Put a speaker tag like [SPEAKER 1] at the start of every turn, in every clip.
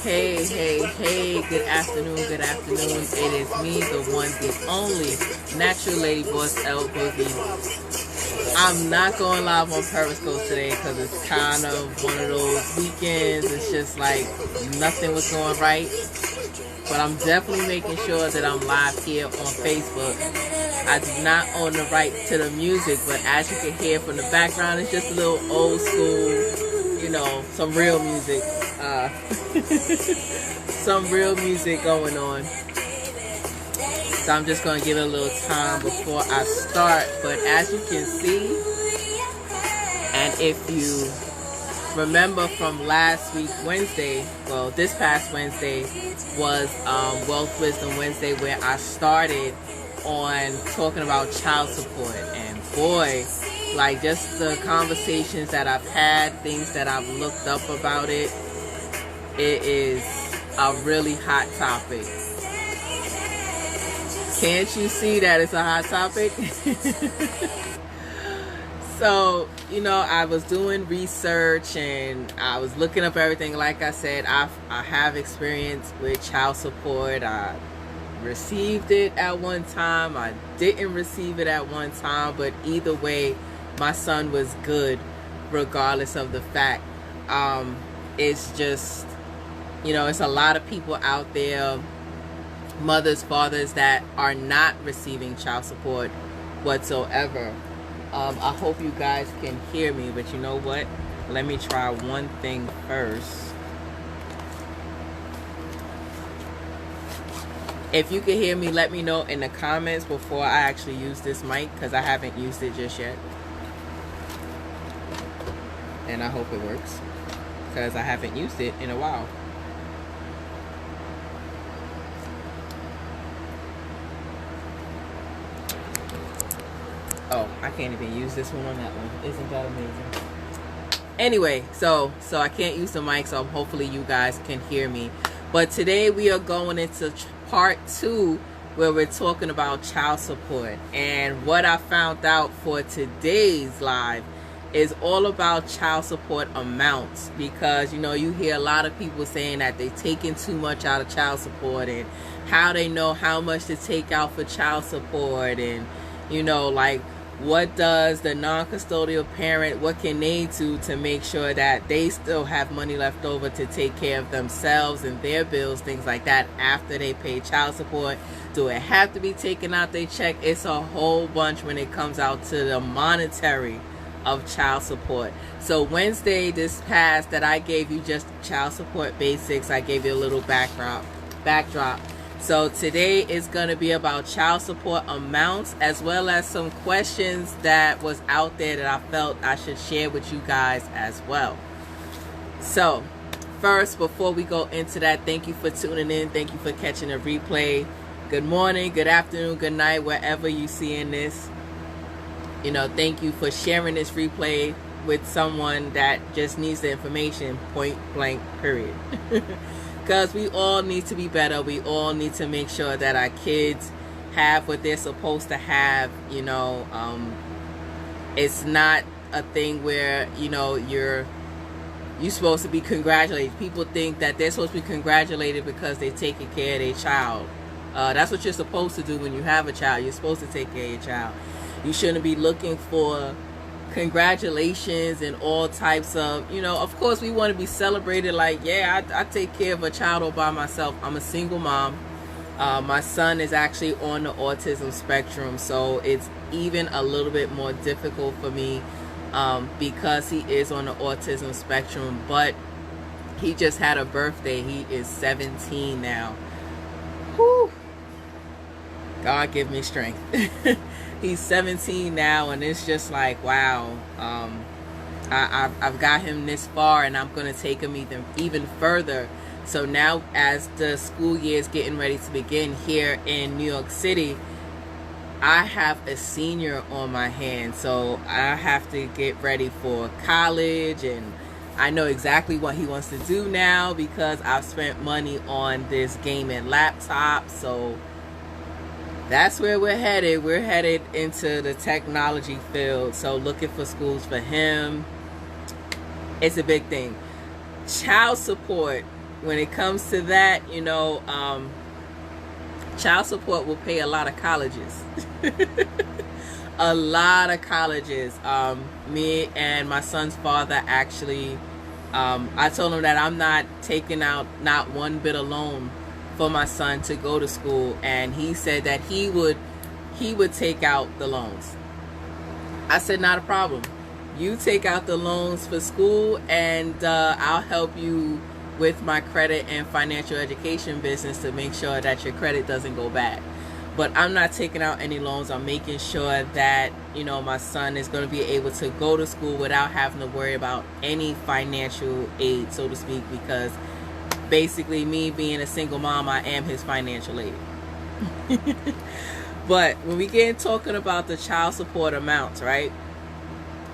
[SPEAKER 1] Hey, good afternoon. It is me, the one, the only natural lady boss, L Boogie. I'm not going live on Periscope today because it's kind of one of those weekends. It's just like nothing was going right. But I'm definitely making sure that I'm live here on Facebook. I do not own the right to the music, but as you can hear from the background, it's just a little old school, some real music. Some real music going on. So I'm just going to give it a little time before I start. But as you can see, and if you remember from last week, Wednesday, well, this past Wednesday was Wealth Wisdom Wednesday, where I started on talking about child support. And boy, like just the conversations that I've had, things that I've looked up about it, it is a really hot topic. Can't you see that it's a hot topic? So, I was doing research and I was looking up everything. Like I said, I have experience with child support. I received it at one time. I didn't receive it at one time. But either way, my son was good regardless of the fact. It's just, it's a lot of people out there, mothers, fathers, that are not receiving child support whatsoever. I hope you guys can hear me, but you know what? Let me try one thing first. If you can hear me, let me know in the comments before I actually use this mic, because I haven't used it just yet. And I hope it works, because I haven't used it in a while. Oh, I can't even use this one on that one. Isn't that amazing? Anyway, so I can't use the mic, so hopefully you guys can hear me. But today we are going into part 2, where we're talking about child support. And what I found out for today's live is all about child support amounts, because you hear a lot of people saying that they're taking too much out of child support, and how they know how much to take out for child support, and like, what does the non-custodial parent, what can they do to make sure that they still have money left over to take care of themselves and their bills, things like that, after they pay child support? Do it have to be taken out their check? It's a whole bunch when it comes out to the monetary of child support. So Wednesday this past, that I gave you just child support basics. I gave you a little backdrop. So today is going to be about child support amounts, as well as some questions that was out there that I felt I should share with you guys as well. So first, before we go into that, thank you for tuning in. Thank you for catching a replay. Good morning, good afternoon, good night, wherever you seeing this. Thank you for sharing this replay with someone that just needs the information, point blank, period. Because we all need to be better. We all need to make sure that our kids have what they're supposed to have. It's not a thing where, you're supposed to be congratulated. People think that they're supposed to be congratulated because they're taking care of their child. That's what you're supposed to do when you have a child. You're supposed to take care of your child. You shouldn't be looking for congratulations and all types of, of course we want to be celebrated, like, yeah, I take care of a child all by myself. I'm a single mom. My son is actually on the autism spectrum, so it's even a little bit more difficult for me because he is on the autism spectrum. But he just had a birthday. He is 17 now. Whew. God give me strength. He's 17 now, and it's just like, wow. I've got him this far, and I'm going to take him even further. So now, as the school year is getting ready to begin here in New York City, I have a senior on my hands. So I have to get ready for college, and I know exactly what he wants to do now because I've spent money on this gaming laptop. So that's where we're headed. We're headed into the technology field. So looking for schools for him. It's a big thing. Child support when it comes to that, you know, child support will pay a lot of colleges. A lot of colleges. Me and my son's father actually, I told him that I'm not taking out not one bit of loan for my son to go to school, and he said that he would take out the loans. I said, not a problem. You take out the loans for school, and I'll help you with my credit and financial education business to make sure that your credit doesn't go bad. But I'm not taking out any loans. I'm making sure that, you know, my son is going to be able to go to school without having to worry about any financial aid, so to speak, because basically me being a single mom, I am his financial aid. But when we get talking about the child support amounts, right?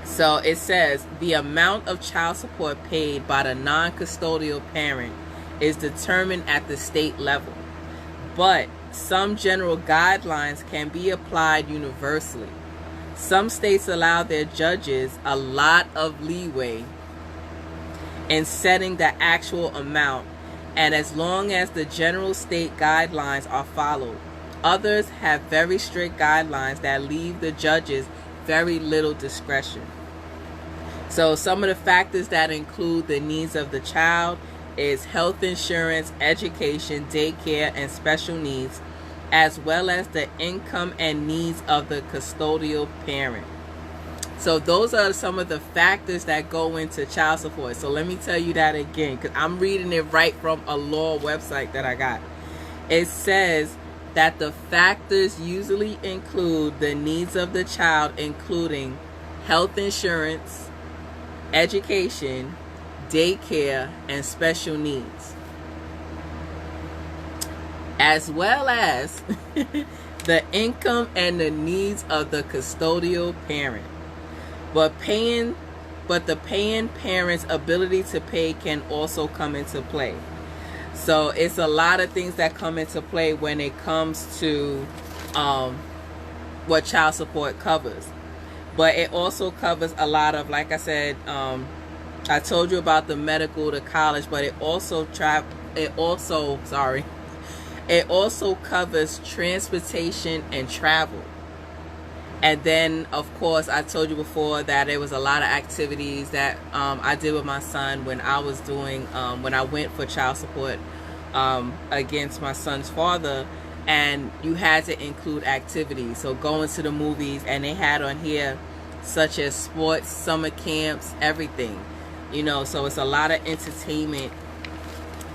[SPEAKER 1] So it says the amount of child support paid by the non-custodial parent is determined at the state level, but some general guidelines can be applied universally. Some states allow their judges a lot of leeway in setting the actual amount, and as long as the general state guidelines are followed. Others have very strict guidelines that leave the judges very little discretion. So some of the factors that include the needs of the child is health insurance, education, daycare, and special needs, as well as the income and needs of the custodial parent. So those are some of the factors that go into child support. So let me tell you that again, because I'm reading it right from a law website that I got. It says that the factors usually include the needs of the child, including health insurance, education, daycare, and special needs, as well as the income and the needs of the custodial parent. But the paying parent's ability to pay can also come into play. So it's a lot of things that come into play when it comes to what child support covers. But it also covers a lot of, like I said, I told you about the medical, the college, but it also covers transportation and travel. And then, of course, I told you before that there was a lot of activities that I did with my son when I was doing, when I went for child support against my son's father, and you had to include activities. So going to the movies, and they had on here such as sports, summer camps, everything. You know, so it's a lot of entertainment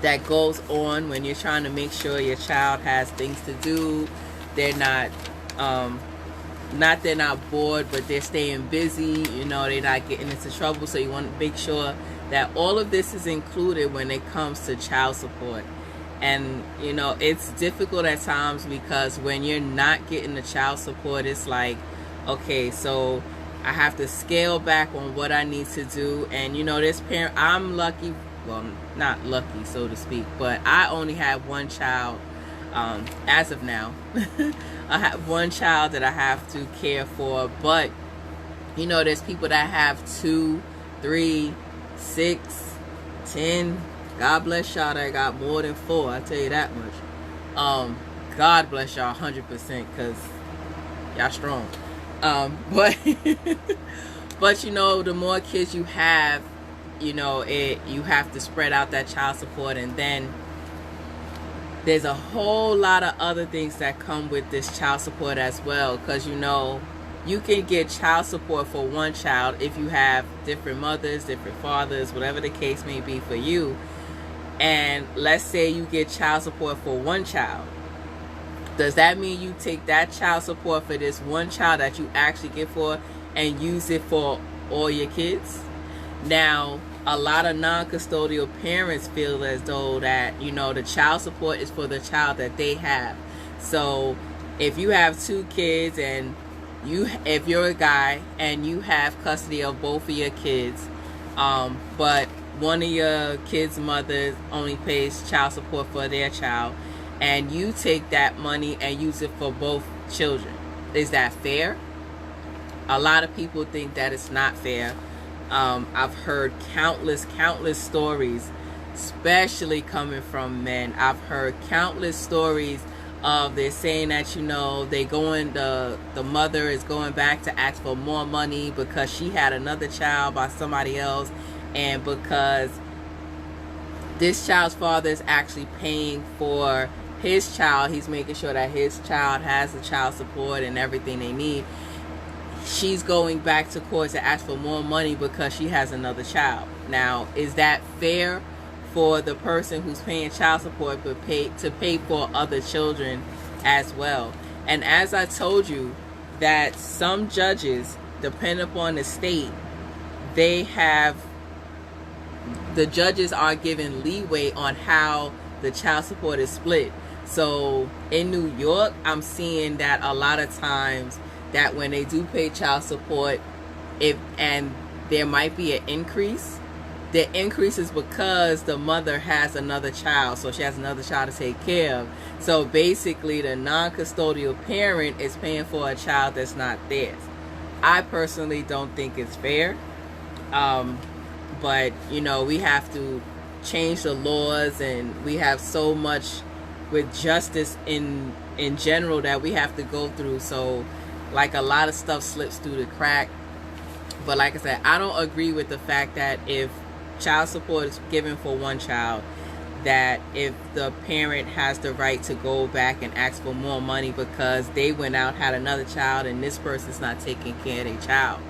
[SPEAKER 1] that goes on when you're trying to make sure your child has things to do. They're not they're not bored, but they're staying busy. You know, they're not getting into trouble. So you want to make sure that all of this is included when it comes to child support. And, you know, it's difficult at times because when you're not getting the child support, it's like, okay, so I have to scale back on what I need to do. And, you know, this parent, I'm lucky, well, not lucky, so to speak, but I only have one child as of now. I have one child that I have to care for, but, you know, there's people that have 2, 3, 6, 10. God bless y'all that got more than 4. I tell you that much. God bless y'all 100%, because y'all strong. But you know, the more kids you have, you know, you have to spread out that child support. And then there's a whole lot of other things that come with this child support as well, because, you know, you can get child support for one child if you have different mothers, different fathers, whatever the case may be for you. And let's say you get child support for one child. Does that mean you take that child support for this one child that you actually get for and use it for all your kids? Now, a lot of non-custodial parents feel as though that, you know, the child support is for the child that they have. So if you have 2 kids and if you're a guy and you have custody of both of your kids, but one of your kids' mothers only pays child support for their child, and you take that money and use it for both children, is that fair? A lot of people think that it's not fair. I've heard countless stories especially coming from men. I've heard countless stories of they're saying that, you know, the mother is going back to ask for more money because she had another child by somebody else, and because this child's father is actually paying for his child, he's making sure that his child has the child support and everything they need. She's going back to court to ask for more money because she has another child. Now, is that fair for the person who's paying child support but pay for other children as well? And as I told you, that some judges, depending upon the state, the judges are given leeway on how the child support is split. So in New York, I'm seeing that a lot of times that when they do pay child support, and there might be an increase, the increase is because the mother has another child, so she has another child to take care of. So basically, the non-custodial parent is paying for a child that's not theirs. I personally don't think it's fair. But, you know, we have to change the laws, and we have so much with justice in general that we have to go through. So, like, a lot of stuff slips through the crack. But like I said, I don't agree with the fact that if child support is given for one child, that if the parent has the right to go back and ask for more money because they went out, had another child, and this person's not taking care of their child.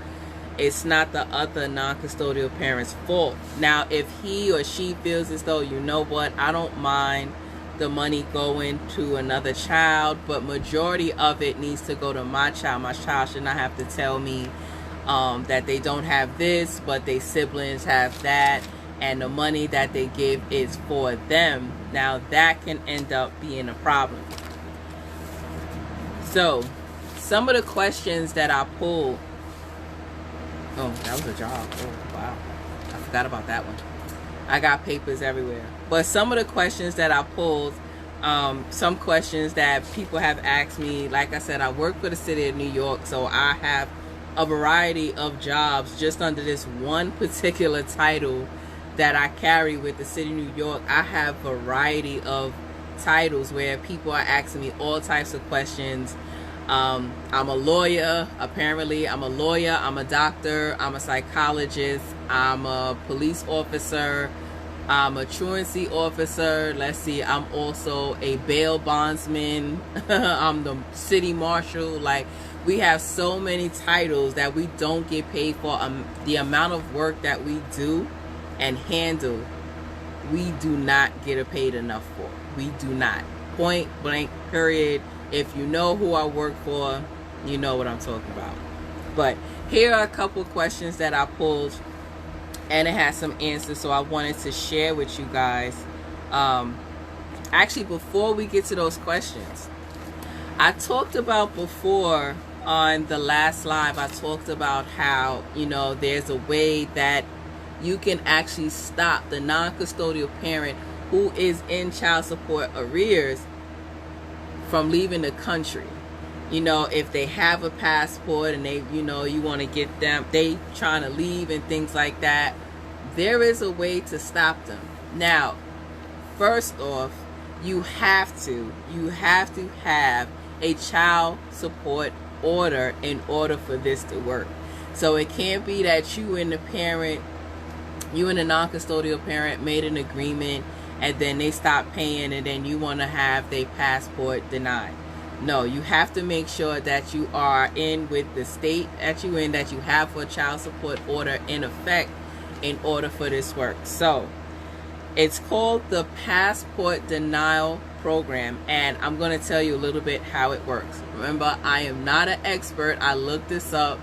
[SPEAKER 1] It's not the other non-custodial parent's fault. Now, if he or she feels as though, you know what, I don't mind the money going to another child, but majority of it needs to go to my child. My child should not have to tell me that they don't have this, but their siblings have that, and the money that they give is for them. Now, that can end up being a problem. So, some of the questions that I pulled. Oh, that was a job. Oh, wow. I forgot about that one. I got papers everywhere. But some of the questions that I pulled, some questions that people have asked me, like I said, I work for the city of New York, so I have a variety of jobs just under this one particular title that I carry with the city of New York. I have a variety of titles where people are asking me all types of questions. I'm a lawyer, apparently. I'm a lawyer, I'm a doctor, I'm a psychologist, I'm a police officer, I'm a truancy officer. Let's see, I'm also a bail bondsman. I'm the city marshal. Like, we have so many titles that we don't get paid for. The amount of work that we do and handle, we do not get paid enough for. We do not. Point blank, period. If you know who I work for, you know what I'm talking about. But here are a couple questions that I pulled, and it has some answers, so I wanted to share with you guys. Actually, before we get to those questions, I talked about before on the last live, I talked about how, you know, there's a way that you can actually stop the non-custodial parent who is in child support arrears from leaving the country. You know, if they have a passport and they, you know, you want to get them, they trying to leave and things like that, there is a way to stop them. Now, first off, you have to have a child support order in order for this to work. So it can't be that you and the non-custodial parent made an agreement and then they stop paying and then you want to have their passport denied. No, you have to make sure that you are in with the state that you in, that you have a child support order in effect in order for this work. So it's called the Passport Denial Program, and I'm going to tell you a little bit how it works. Remember, I am not an expert. I looked this up.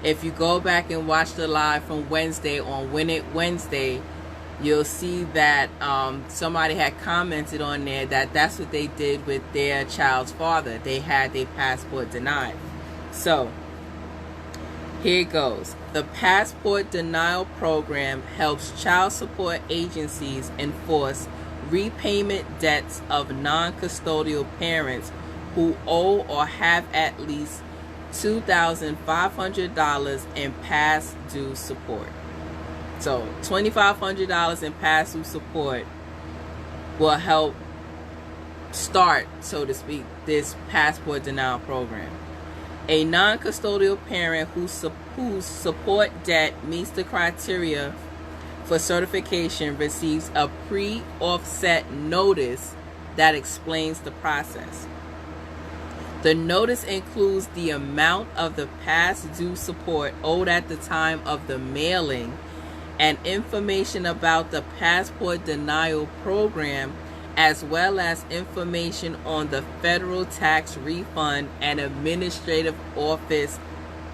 [SPEAKER 1] If you go back and watch the live from Wednesday on Win It Wednesday, you'll see that somebody had commented on there that that's what they did with their child's father. They had their passport denied. So here it goes. The Passport Denial Program helps child support agencies enforce repayment debts of non-custodial parents who owe or have at least $2,500 in past due support. So $2,500 in pass-through support will help start, so to speak, this passport denial program. A non-custodial parent whose support debt meets the criteria for certification receives a pre-offset notice that explains the process. The notice includes the amount of the past due support owed at the time of the mailing and information about the passport denial program, as well as information on the federal tax refund and administrative office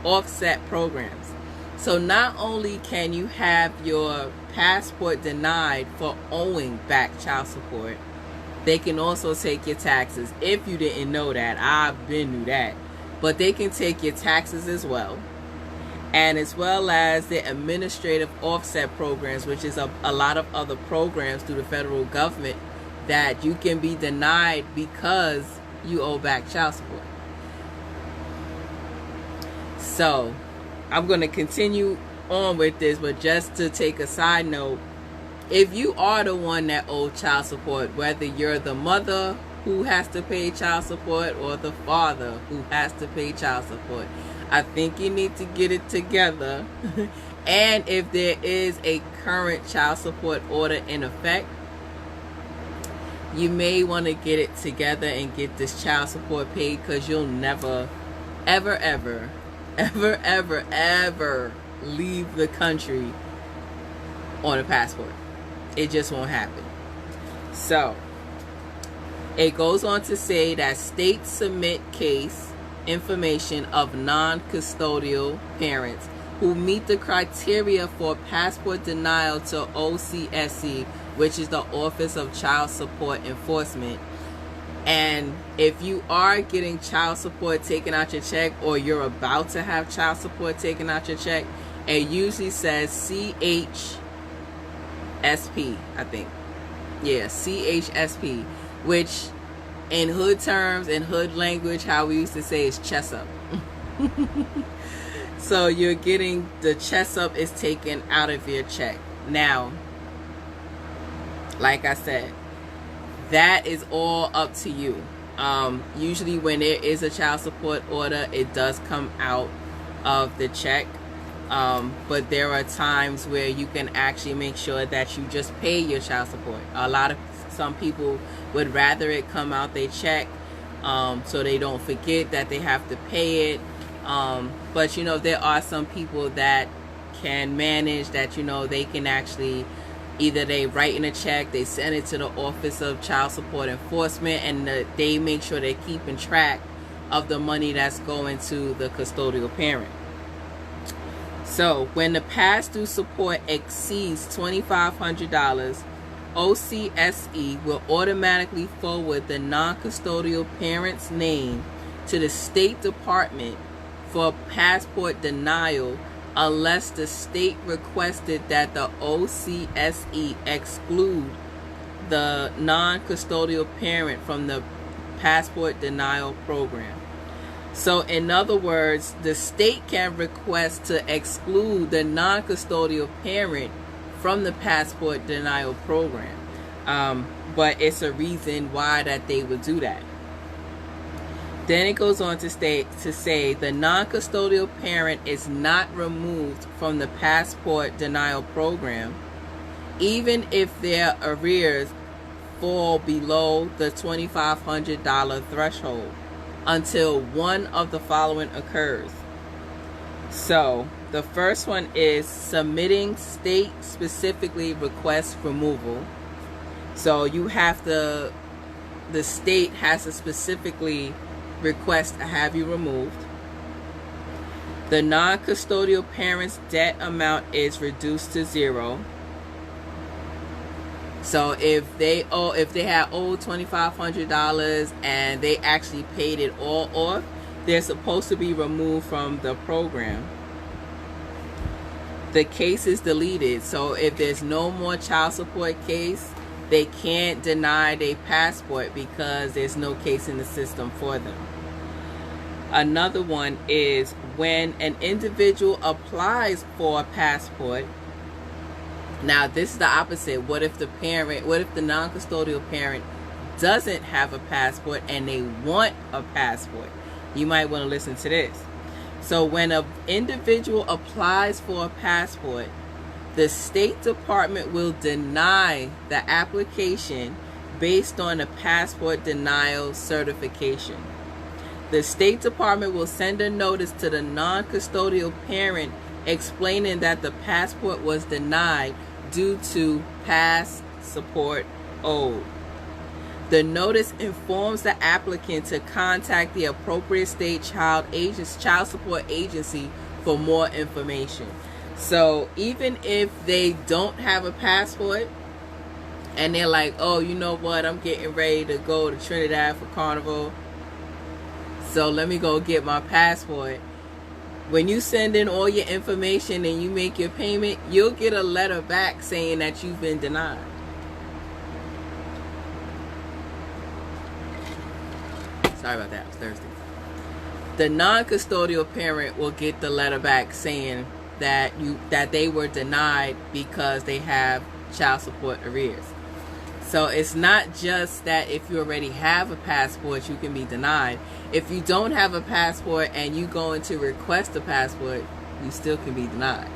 [SPEAKER 1] offset programs. So not only can you have your passport denied for owing back child support, they can also take your taxes. If you didn't know that, I've been knew that. But they can take your taxes as well. And as well as the administrative offset programs, which is a lot of other programs through the federal government that you can be denied because you owe back child support. So I'm going to continue on with this, but just to take a side note, if you are the one that owes child support, whether you're the mother who has to pay child support or the father who has to pay child support, I think you need to get it together. And if there is a current child support order in effect, you may want to get it together and get this child support paid, because you'll never, ever, ever, ever, ever, ever leave the country on a passport. It just won't happen. So it goes on to say that states submit case information of non-custodial parents who meet the criteria for passport denial to OCSE, which is the Office of Child Support Enforcement. And if you are getting child support taken out your check, or you're about to have child support taken out your check, it usually says CHSP, I think. Yeah, CHSP, which in hood terms, in hood language, how we used to say is chest up. So you're getting the chest up is taken out of your check. Now, like I said, that is all up to you. Usually when there is a child support order, it does come out of the check. But there are times where you can actually make sure that you just pay your child support. Some people would rather it come out their check, so they don't forget that they have to pay it. But you know, there are some people that can manage that. You know, they can actually, either they write in a check, they send it to the Office of Child Support Enforcement, and they make sure they're keeping track of the money that's going to the custodial parent. So when the past due support exceeds $2,500, OCSE will automatically forward the non-custodial parent's name to the State Department for passport denial, unless the state requested that the OCSE exclude the non-custodial parent from the passport denial program. So in other words, the state can request to exclude the non-custodial parent from the passport denial program. But it's a reason why that they would do that. Then it goes on to say the non-custodial parent is not removed from the passport denial program, even if their arrears fall below the $2,500 threshold, until one of the following occurs. So the first one is submitting state specifically request removal. So you have the state has to specifically request to have you removed. The non-custodial parent's debt amount is reduced to zero. So if they had owed $2,500 and they actually paid it all off, they're supposed to be removed from the program. The case is deleted. So if there's no more child support case, they can't deny their passport because there's no case in the system for them. Another one is when an individual applies for a passport Now, this is the opposite. What if the non-custodial parent doesn't have a passport and they want a passport? You might want to listen to this. So when an individual applies for a passport, the State Department will deny the application based on a passport denial certification. The State Department will send a notice to the non-custodial parent explaining that the passport was denied due to past support owed. The notice informs the applicant to contact the appropriate state child support agency for more information. So even if they don't have a passport and they're like, oh, you know what, I'm getting ready to go to Trinidad for Carnival, so let me go get my passport. When you send in all your information and you make your payment, you'll get a letter back saying that you've been denied. Sorry about that, I was thirsty. The non-custodial parent will get the letter back saying that they were denied because they have child support arrears. So it's not just that if you already have a passport, you can be denied. If you don't have a passport and you go in to request a passport, you still can be denied.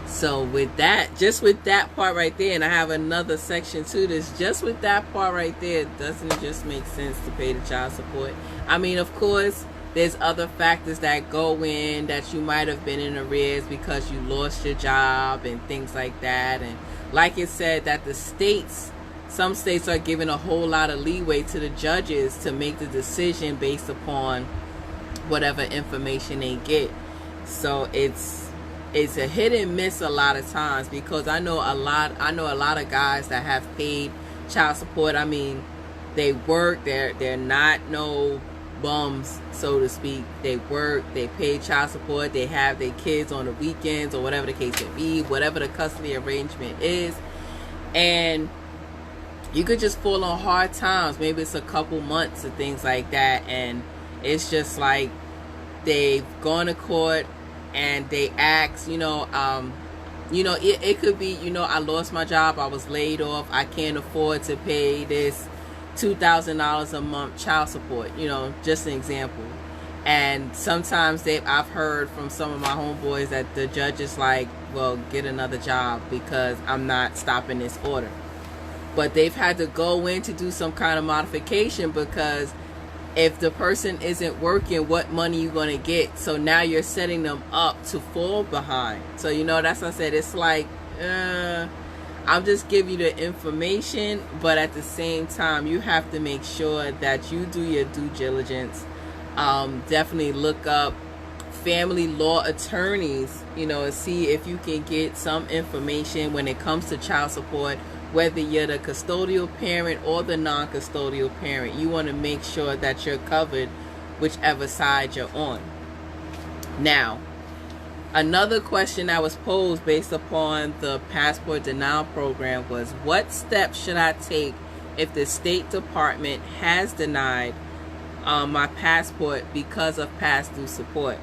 [SPEAKER 1] So with that, just with that part right there, and I have another section to this, just with that part right there, doesn't it just make sense to pay the child support? I mean, of course, there's other factors that go in, that you might have been in arrears because you lost your job and things like that. And like it said, that some states are giving a whole lot of leeway to the judges to make the decision based upon whatever information they get. So it's a hit and miss a lot of times, because I know a lot of guys that have paid child support. I mean, they work, they're not no bums, so to speak. They work, they pay child support, they have their kids on the weekends or whatever the case may be, whatever the custody arrangement is, and you could just fall on hard times. Maybe it's a couple months and things like that, and it's just like they've gone to court and they ask, it could be, I lost my job, I was laid off, I can't afford to pay this $2,000 a month child support, just an example. And sometimes I've heard from some of my homeboys that the judge is like, well, get another job because I'm not stopping this order. But they've had to go in to do some kind of modification, because if the person isn't working, what money you going to get? So now you're setting them up to fall behind. So, that's what I said. It's like, I'm just giving you the information, but at the same time, you have to make sure that you do your due diligence. Definitely look up family law attorneys, and see if you can get some information when it comes to child support, whether you're the custodial parent or the non-custodial parent. You want to make sure that you're covered whichever side you're on. Now, another question that was posed based upon the passport denial program was, what steps should I take if the State Department has denied my passport because of past due support?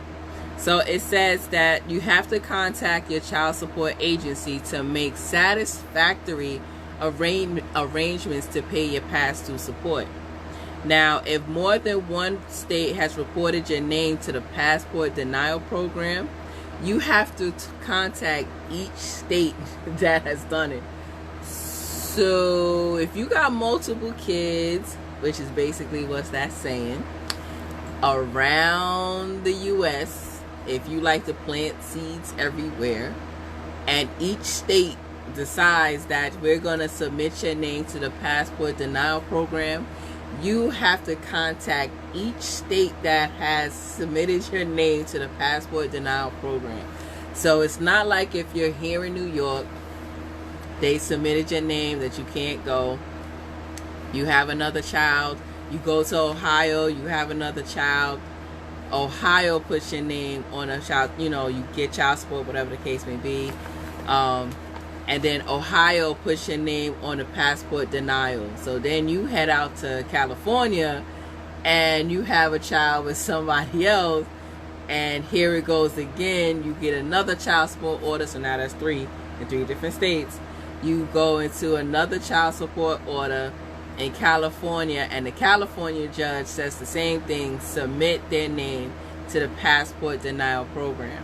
[SPEAKER 1] So it says that you have to contact your child support agency to make satisfactory arrangements to pay your past due support. Now, if more than one state has reported your name to the passport denial program, you have to contact each state that has done it. So if you got multiple kids, which is basically what that's saying, around the U.S., if you like to plant seeds everywhere, and each state decides that we're going to submit your name to the passport denial program, you have to contact each state that has submitted your name to the passport denial program. So it's not like if you're here in New York, they submitted your name that you can't go. You have another child, you go to Ohio, you have another child, Ohio puts your name on a child, you get child support, whatever the case may be. And then Ohio puts your name on the passport denial. So then you head out to California and you have a child with somebody else, And here it goes again. You get another child support order. So now that's 3 in 3 different states. You go into another child support order in California, and the California judge says the same thing: submit their name to the passport denial program.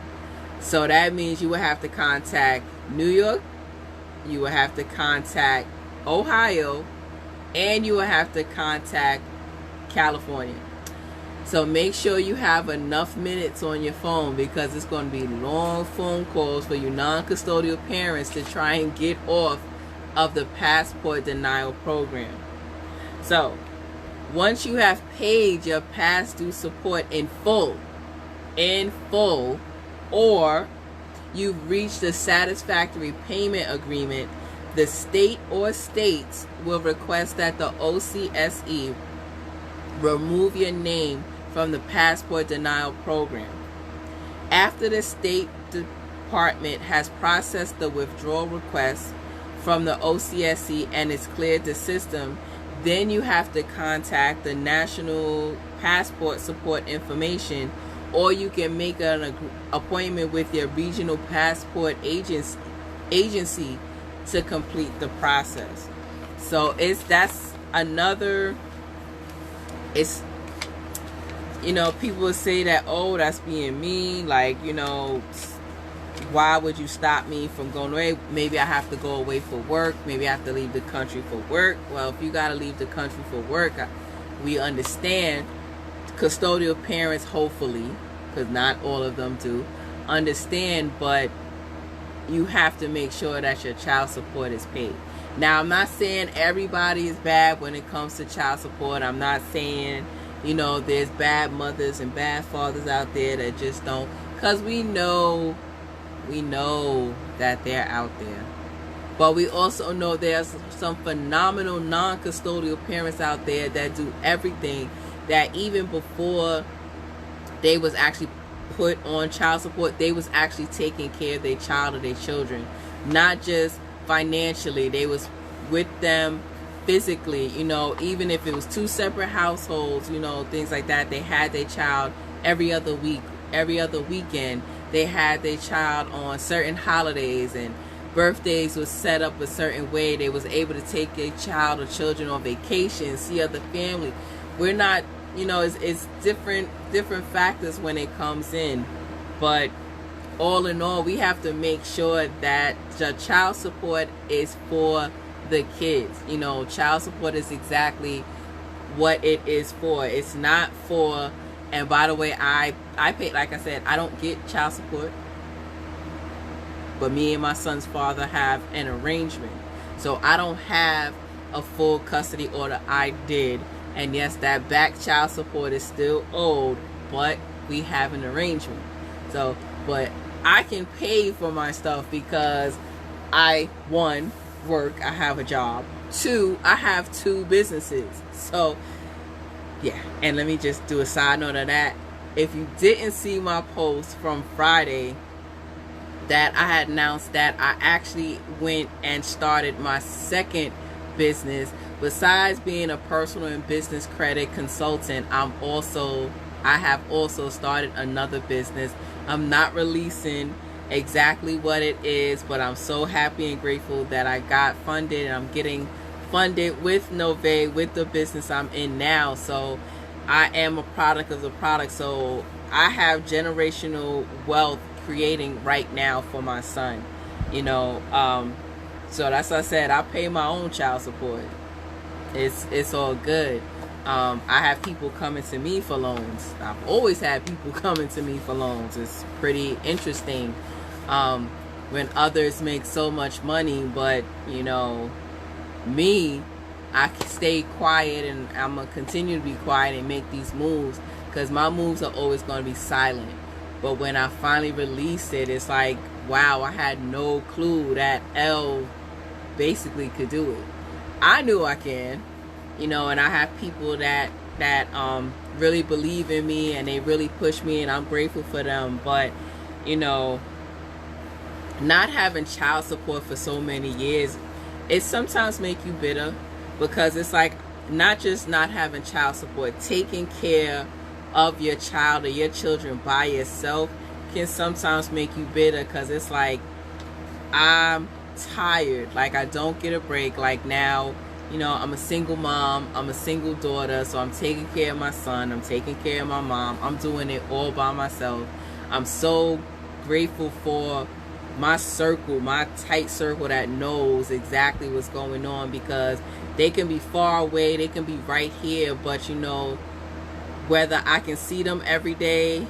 [SPEAKER 1] So that means you will have to contact New York, you will have to contact Ohio, and you will have to contact California. So make sure you have enough minutes on your phone, because it's going to be long phone calls for you non-custodial parents to try and get off of the passport denial program. So once you have paid your past due support in full, or you've reached a satisfactory payment agreement, the state or states will request that the OCSE remove your name from the passport denial program. After the State Department has processed the withdrawal request from the OCSE and it's cleared the system, then you have to contact the National Passport Support Information, or you can make an appointment with your regional passport agency to complete the process. So that's another, it's, you know, people will say that, oh, that's being mean, like, you know, why would you stop me from going away? Maybe I have to go away for work, maybe I have to leave the country for work. Well, if you got to leave the country for work, we understand. Custodial parents, hopefully, because not all of them do, understand, but you have to make sure that your child support is paid. Now, I'm not saying everybody is bad when it comes to child support. I'm not saying, you know, there's bad mothers and bad fathers out there that just don't, because we know that they're out there. But we also know there's some phenomenal non-custodial parents out there that do everything, that even before they was actually put on child support, they was actually taking care of their child or their children, not just financially. They was with them physically, you know, even if it was 2 separate households, you know, things like that. They had their child every other week, every other weekend. They had their child on certain holidays, and birthdays was set up a certain way. They was able to take their child or children on vacation, see other family. We're not, you know, it's different factors when it comes in, but all in all, we have to make sure that the child support is for the kids. You know, child support is exactly what it is for. It's not for, and by the way, I pay, like I said, I don't get child support, but me and my son's father have an arrangement. So I don't have a full custody order. I did. And yes, that back child support is still owed, but we have an arrangement. So, but I can pay for my stuff because I, 1, work, I have a job. 2, I have 2 businesses. So, yeah. And let me just do a side note of that. If you didn't see my post from Friday, that I had announced that I actually went and started my second business. Besides being a personal and business credit consultant, I have also started another business. I'm not releasing exactly what it is, but I'm so happy and grateful that I got funded, and I'm getting funded with Nove, with the business I'm in now. So I am a product of the product. So I have generational wealth creating right now for my son, you know. So that's what I said, I pay my own child support. It's all good. I have people coming to me for loans. I've always had people coming to me for loans. It's pretty interesting when others make so much money, but you know, me, I stay quiet, and I'm gonna continue to be quiet and make these moves, because my moves are always going to be silent. But when I finally release it, it's like, wow, I had no clue that L basically could do it. I knew I can, you know, and I have people that really believe in me, and they really push me, and I'm grateful for them. But, you know, not having child support for so many years, it sometimes make you bitter, because it's like, not just not having child support, taking care of your child or your children by yourself can sometimes make you bitter, because it's like, I'm tired, like I don't get a break. Like now, you know, I'm a single mom, I'm a single daughter, so I'm taking care of my son, I'm taking care of my mom, I'm doing it all by myself. I'm so grateful for my circle, my tight circle that knows exactly what's going on, because they can be far away, they can be right here, but you know, whether I can see them every day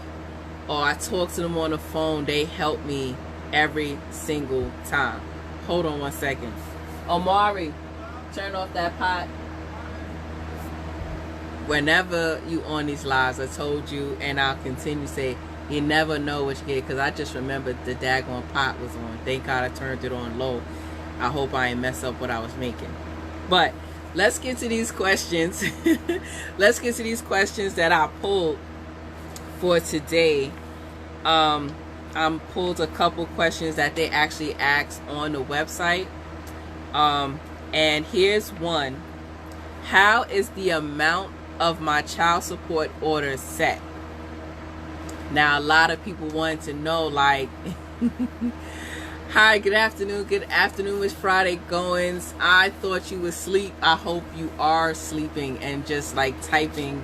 [SPEAKER 1] or I talk to them on the phone, they help me every single time. Hold on one second. Omari, turn off that pot. Whenever you on these lives, I told you, and I'll continue to say, you never know what you get, because I just remembered the daggone pot was on. Thank God I turned it on low. I hope I ain't mess up what I was making. But let's get to these questions. Let's get to these questions that I pulled for today. I pulled a couple questions that they actually asked on the website. And here's one. How is the amount of my child support order set? Now, a lot of people wanted to know, like, hi, good afternoon, Miss Friday Goins. I thought you was asleep. I hope you are sleeping and just like typing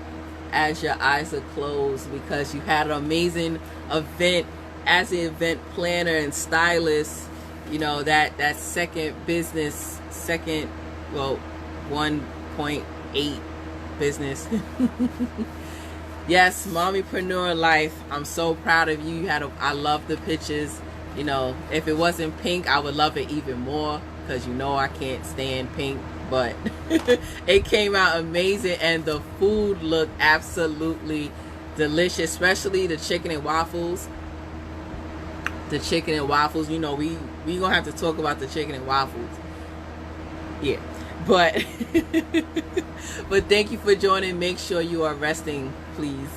[SPEAKER 1] as your eyes are closed, because you had an amazing event as an event planner and stylist. You know, that second business, well, 1.8 business. Yes, mommypreneur life. I'm so proud of you. I love the pictures. You know, if it wasn't pink, I would love it even more, because you know I can't stand pink. But it came out amazing, and the food looked absolutely delicious, especially the chicken and waffles. The chicken and waffles, you know, we gonna have to talk about the chicken and waffles. Yeah, but but thank you for joining. Make sure you are resting, please.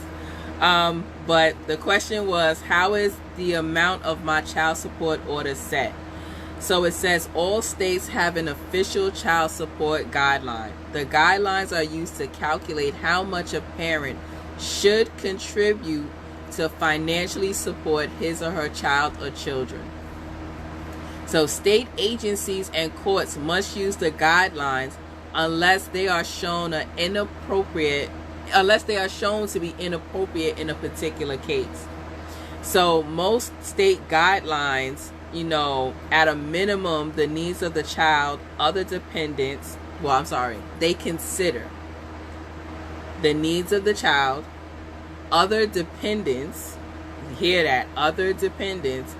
[SPEAKER 1] But the question was, how is the amount of my child support order set? So it says all states have an official child support guideline. The guidelines are used to calculate how much a parent should contribute to financially support his or her child or children. So state agencies and courts must use the guidelines unless they are shown to be inappropriate in a particular case. So most state guidelines, you know, at a minimum, the needs of the child, other dependents, they consider the needs of the child, other dependents, hear that, other dependents,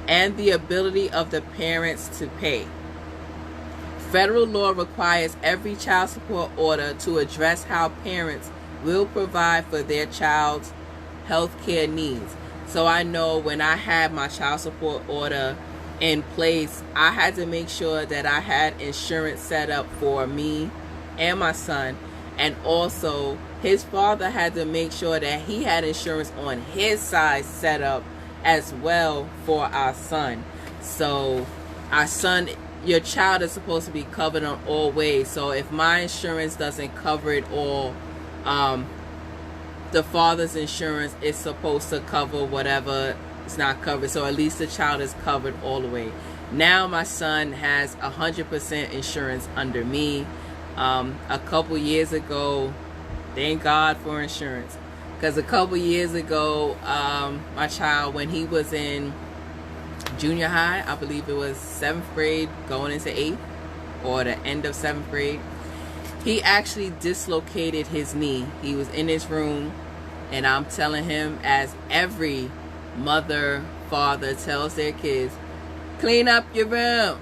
[SPEAKER 1] and the ability of the parents to pay. Federal law requires every child support order to address how parents will provide for their child's health care needs. So I know when I had my child support order in place, I had to make sure that I had insurance set up for me and my son, and also his father had to make sure that he had insurance on his side set up as well for our son. So our son, your child is supposed to be covered on all ways. So if my insurance doesn't cover it all, the father's insurance is supposed to cover whatever is not covered. So at least the child is covered all the way. Now my son has 100% insurance under me. A couple years ago, thank God for insurance, because a couple years ago, my child, when he was in junior high, I believe it was 7th grade going into 8th, or the end of 7th grade, he actually dislocated his knee. He was in his room, and I'm telling him, as every mother, father tells their kids, clean up your room.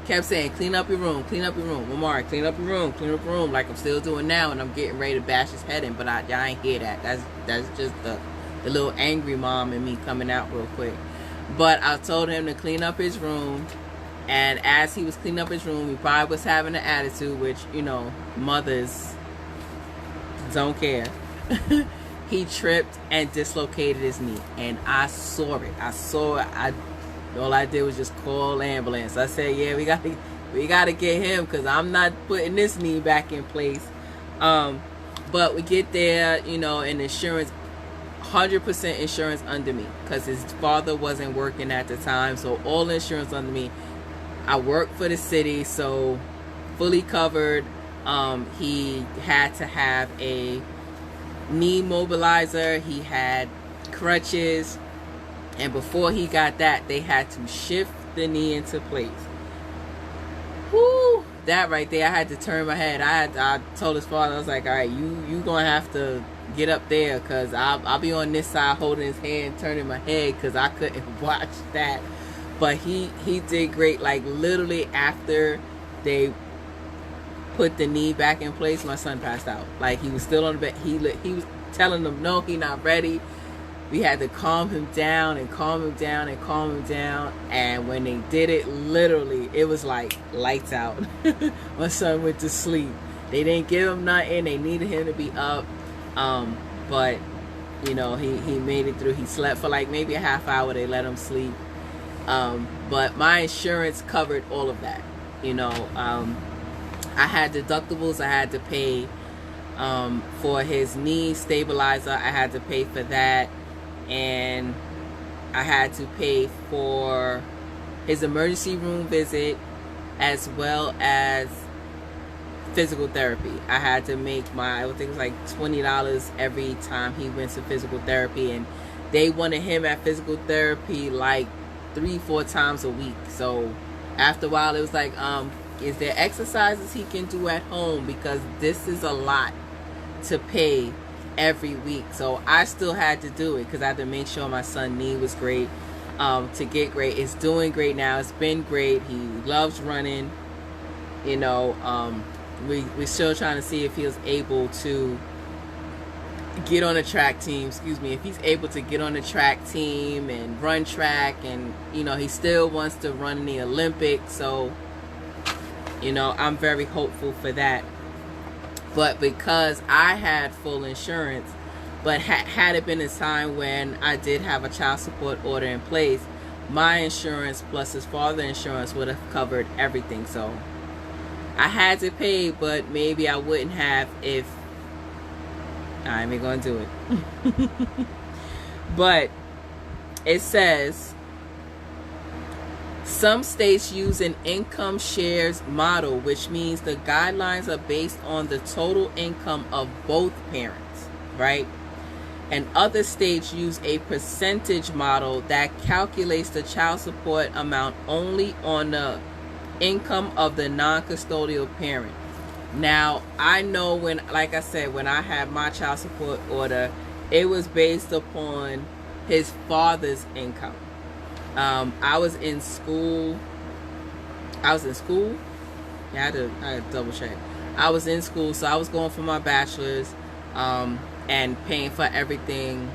[SPEAKER 1] Kept saying, clean up your room, clean up your room. Omari, clean up your room, clean up your room, like I'm still doing now, and I'm getting ready to bash his head in, but y'all ain't hear that. That's just the little angry mom in me coming out real quick. But I told him to clean up his room, and as he was cleaning up his room, he probably was having an attitude, which, you know, mothers don't care. He tripped and dislocated his knee, and I saw it. All I did was just call ambulance. I said, yeah, we got to get him, because I'm not putting this knee back in place. But we get there, you know, and insurance, 100% insurance under me because his father wasn't working at the time. So all insurance under me. I work for the city, so fully covered. He had to have a knee mobilizer. He had crutches. And before he got that, they had to shift the knee into place. Whoo! That right there, I had to turn my head. I told his father, I was like, all right, you gonna have to get up there, because I'll be on this side holding his hand, turning my head, because I couldn't watch that. But he did great. Like, literally after they put the knee back in place, my son passed out. Like, he was still on the bed. He was telling them, no, he not ready. We had to calm him down and calm him down and calm him down. And when they did it, literally, it was like lights out. My son went to sleep. They didn't give him nothing. They needed him to be up. But, you know, he made it through. He slept for like maybe a half hour. They let him sleep. But my insurance covered all of that. You know, I had deductibles I had to pay for his knee stabilizer. I had to pay for that. And I had to pay for his emergency room visit as well as physical therapy. I had to make I think it was like $20 every time he went to physical therapy. And they wanted him at physical therapy like 3-4 times a week. So after a while, it was like, is there exercises he can do at home? Because this is a lot to pay every week. So I still had to do it because I had to make sure my son's knee was great, to get great. It's doing great now. It's been great. He loves running. You know, we're still trying to see if he was able to get on a track team. If he's able to get on the track team and run track, and you know, he still wants to run in the Olympics. So, you know, I'm very hopeful for that. But because I had full insurance, but had it been a time when I did have a child support order in place, my insurance plus his father's insurance would have covered everything. So I had to pay, but maybe I wouldn't have if I ain't gonna do it. But it says some states use an income shares model, which means the guidelines are based on the total income of both parents, right? And other states use a percentage model that calculates the child support amount only on the income of the non-custodial parent. Now, I know when, like I said, when I had my child support order, it was based upon his father's income. I was in school. Yeah, I had to double check. I was in school, so I was going for my bachelor's, and paying for everything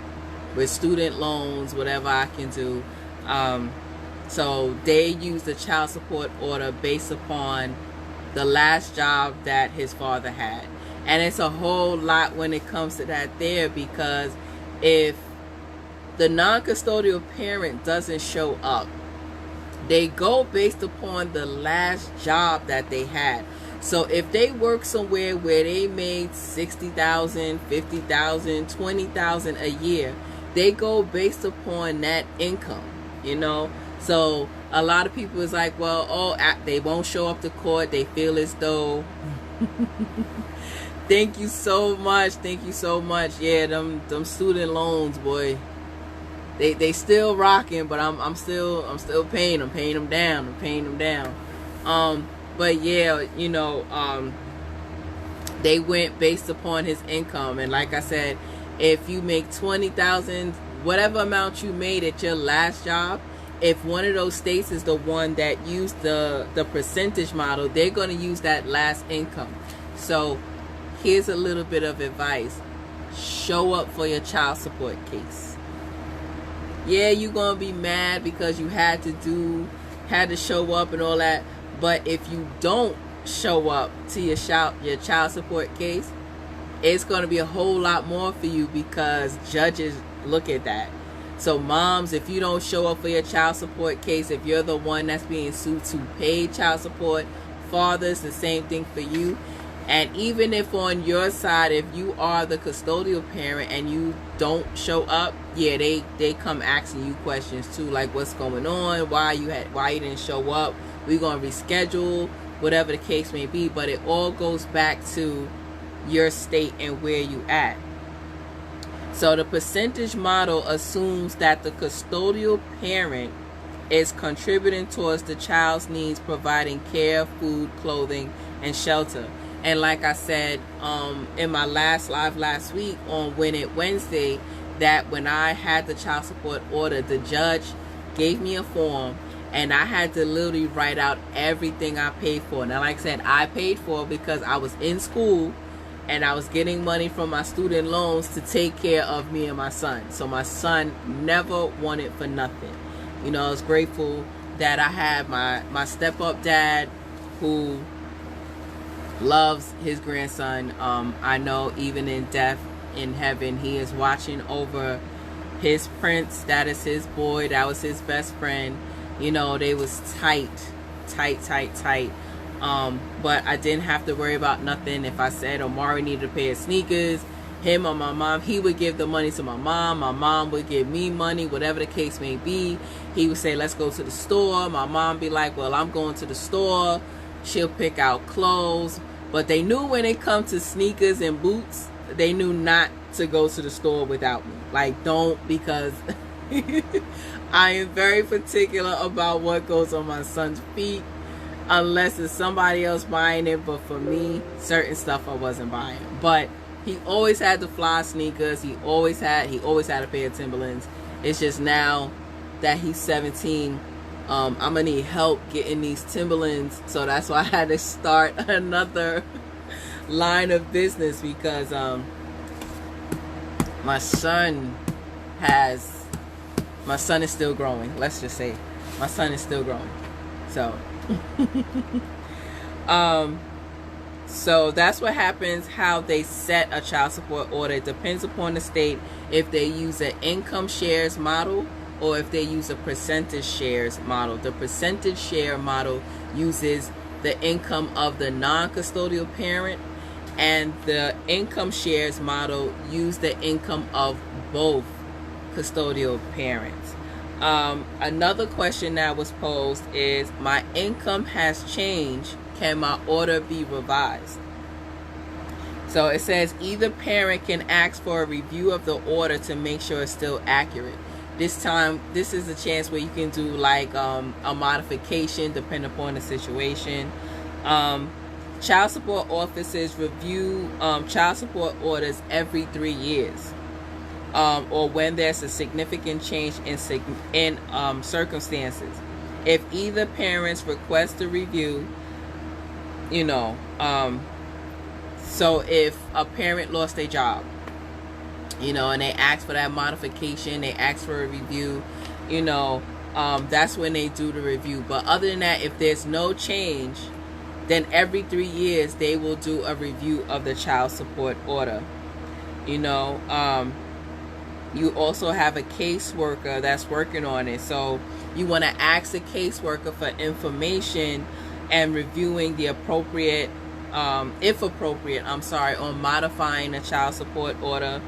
[SPEAKER 1] with student loans, whatever I can do. So they use the child support order based upon the last job that his father had. And it's a whole lot when it comes to that there, because if the non-custodial parent doesn't show up, they go based upon the last job that they had. So if they work somewhere where they made $60,000, $50,000, $20,000 a year, they go based upon that income, you know. So a lot of people is like, well, they won't show up to court. They feel as though thank you so much. Yeah, them student loans, boy. They still rocking, but I'm still paying them down. But yeah, you know, they went based upon his income. And like I said, if you make $20,000, whatever amount you made at your last job, if one of those states is the one that used the percentage model, they're going to use that last income. So here's a little bit of advice. Show up for your child support case. Yeah, you're going to be mad because you had to show up and all that. But if you don't show up to your child support case, it's going to be a whole lot more for you, because judges look at that. So moms, if you don't show up for your child support case, if you're the one that's being sued to pay child support, fathers, the same thing for you. And even if on your side, if you are the custodial parent and you don't show up, yeah, they come asking you questions too, like what's going on, why you didn't show up, we're gonna reschedule, whatever the case may be. But it all goes back to your state and where you at. So the percentage model assumes that the custodial parent is contributing towards the child's needs, providing care, food, clothing, and shelter. And like I said in my last live last week on Win It Wednesday, that when I had the child support order, the judge gave me a form and I had to literally write out everything I paid for. Now, like I said, I paid for it because I was in school and I was getting money from my student loans to take care of me and my son. So my son never wanted for nothing. You know, I was grateful that I had my step-up dad who loves his grandson. I know even in death, in heaven, he is watching over his prince. That is his boy. That was his best friend. You know, they was tight. But I didn't have to worry about nothing. If I said Omari needed a pair of sneakers, him or my mom, he would give the money to my mom would give me money, whatever the case may be. He would say, let's go to the store. My mom be like, well, I'm going to the store. She'll pick out clothes. But they knew when it comes to sneakers and boots, they knew not to go to the store without me. Like, don't, because I am very particular about what goes on my son's feet, unless it's somebody else buying it. But for me, certain stuff I wasn't buying. But he always had the fly sneakers. He always had a pair of Timberlands. It's just now that he's 17, I'm gonna need help getting these Timberlands. So that's why I had to start another line of business, because my son is still growing. Let's just say my son is still growing. So so that's what happens. How they set a child support order, it depends upon the state, if they use an income shares model or if they use a percentage shares model. The percentage share model uses the income of the non-custodial parent, and the income shares model use the income of both custodial parents. Another question that was posed is, my income has changed, can my order be revised? So it says either parent can ask for a review of the order to make sure it's still accurate. This time, this is a chance where you can do like a modification depending upon the situation. Child support offices review child support orders every 3 years, or when there's a significant change in circumstances. If either parents request a review, you know, so if a parent lost their job, you know, and they ask for that modification, they ask for a review, you know, that's when they do the review. But other than that, if there's no change, then every 3 years they will do a review of the child support order. You know, you also have a caseworker that's working on it. So you want to ask the caseworker for information and reviewing the appropriate, if appropriate, on modifying a child support order.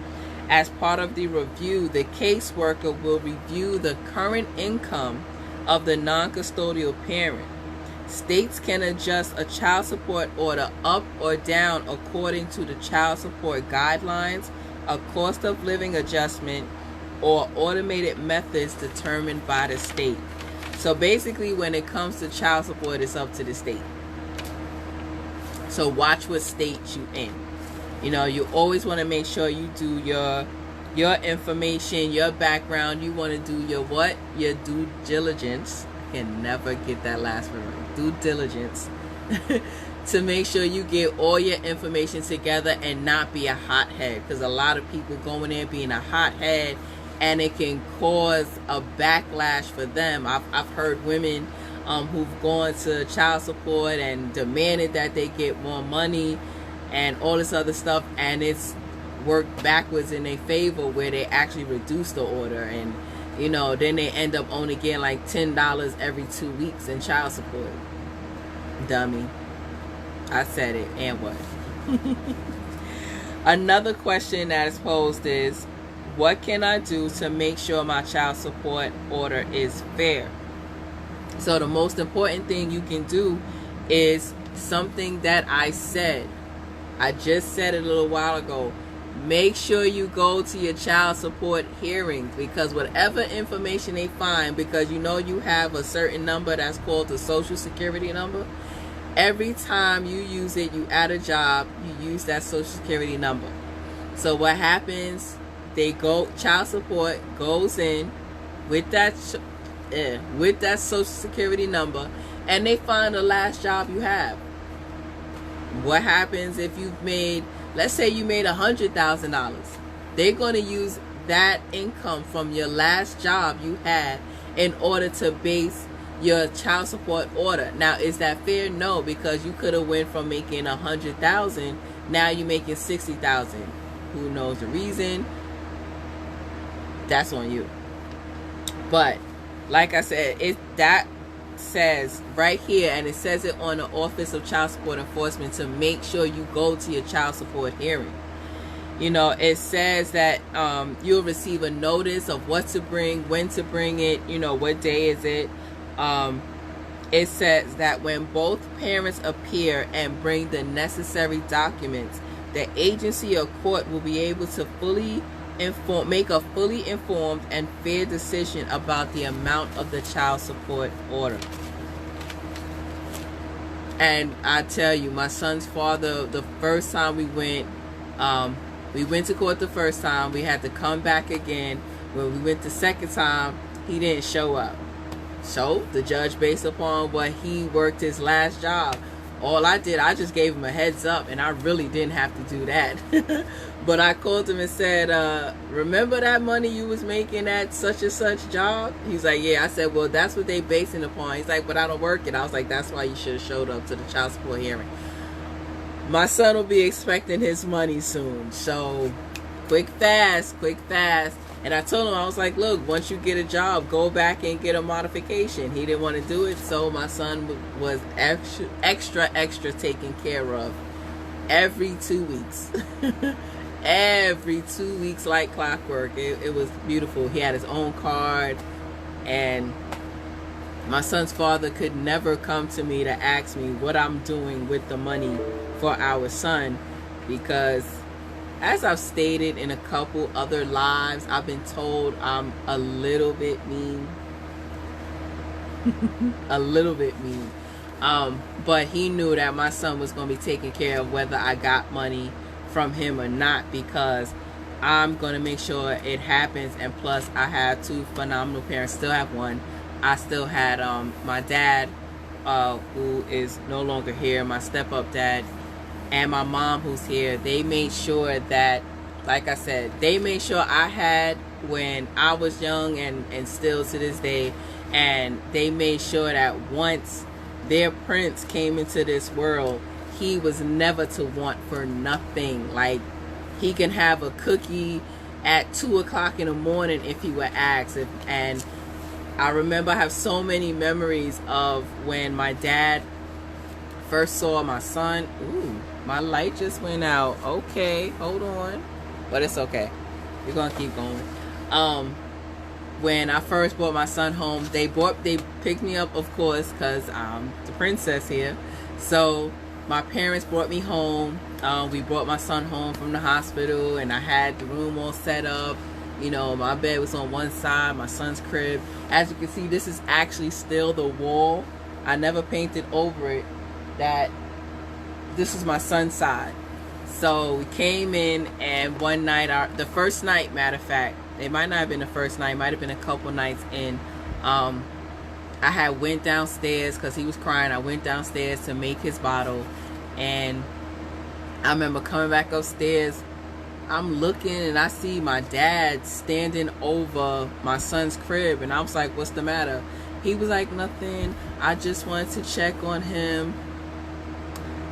[SPEAKER 1] As part of the review, the caseworker will review the current income of the non-custodial parent. States can adjust a child support order up or down according to the child support guidelines, a cost of living adjustment, or automated methods determined by the state. So basically, when it comes to child support, it's up to the state. So watch what state you in. You know, you always want to make sure you do your information, your background. You want to do your what? Your due diligence. I can never get that last one right. Due diligence. To make sure you get all your information together and not be a hothead. Because a lot of people go in there being a hothead, and it can cause a backlash for them. I've heard women who've gone to child support and demanded that they get more money and all this other stuff, and it's worked backwards in their favor, where they actually reduce the order, and you know, then they end up only getting like $10 every 2 weeks in child support. Dummy. I said it, and what? Another question that is posed is, what can I do to make sure my child support order is fair? So the most important thing you can do is something that I said. I just said it a little while ago. Make sure you go to your child support hearings, because whatever information they find, because you know you have a certain number that's called the Social Security number. Every time you use it, you add a job, you use that Social Security number. So what happens, child support goes in with that Social Security number, and they find the last job you have. What happens if you've made, let's say you made $100,000. They're going to use that income from your last job you had in order to base your child support order. Now, is that fair? No, because you could have went from making $100,000, now you're making $60,000. Who knows the reason? That's on you. But like I said, that says right here, and it says it on the Office of Child Support Enforcement, to make sure you go to your child support hearing. You know, it says that you'll receive a notice of what to bring, when to bring it, you know, what day is it. It says that when both parents appear and bring the necessary documents, the agency or court will be able to make a fully informed and fair decision about the amount of the child support order. And I tell you, my son's father, the first time we went to court the first time, we had to come back again. When we went the second time, he didn't show up. So the judge, based upon what he worked his last job, all I did, I just gave him a heads up, and I really didn't have to do that. But I called him and said, remember that money you was making at such and such job? He's like, yeah. I said, well, that's what they basing upon. He's like, but I don't work it. I was like, that's why you should have showed up to the child support hearing. My son will be expecting his money soon. So quick, fast. And I told him, I was like, look, once you get a job, go back and get a modification. He didn't want to do it, so my son was extra taken care of every 2 weeks. Every 2 weeks, like clockwork. It was beautiful. He had his own card, and my son's father could never come to me to ask me what I'm doing with the money for our son, because as I've stated in a couple other lives, I've been told I'm a little bit mean. A little bit mean. But he knew that my son was going to be taken care of whether I got money from him or not, because I'm going to make sure it happens. And plus, I have two phenomenal parents. Still have one. I still had my dad, who is no longer here, my step-up dad, and my mom, who's here. They made sure that, like I said, they made sure I had when I was young, and still to this day. And they made sure that once their prince came into this world, he was never to want for nothing. Like, he can have a cookie at 2 o'clock in the morning if he were asked. And I remember, I have so many memories of when my dad first saw my son. Ooh, my light just went out. Okay, hold on. But it's okay. We're going to keep going. When I first brought my son home, they picked me up, of course, because I'm the princess here. So my parents brought me home. We brought my son home from the hospital, and I had the room all set up. You know, my bed was on one side, my son's crib. As you can see, this is actually still the wall. I never painted over it. That this is my son's side. So we came in, and one night, the first night, matter of fact, it might not have been the first night, it might have been a couple nights in, I had went downstairs because he was crying. I went downstairs to make his bottle, and I remember coming back upstairs. I'm looking, and I see my dad standing over my son's crib, and I was like, what's the matter? He was like, nothing, I just wanted to check on him.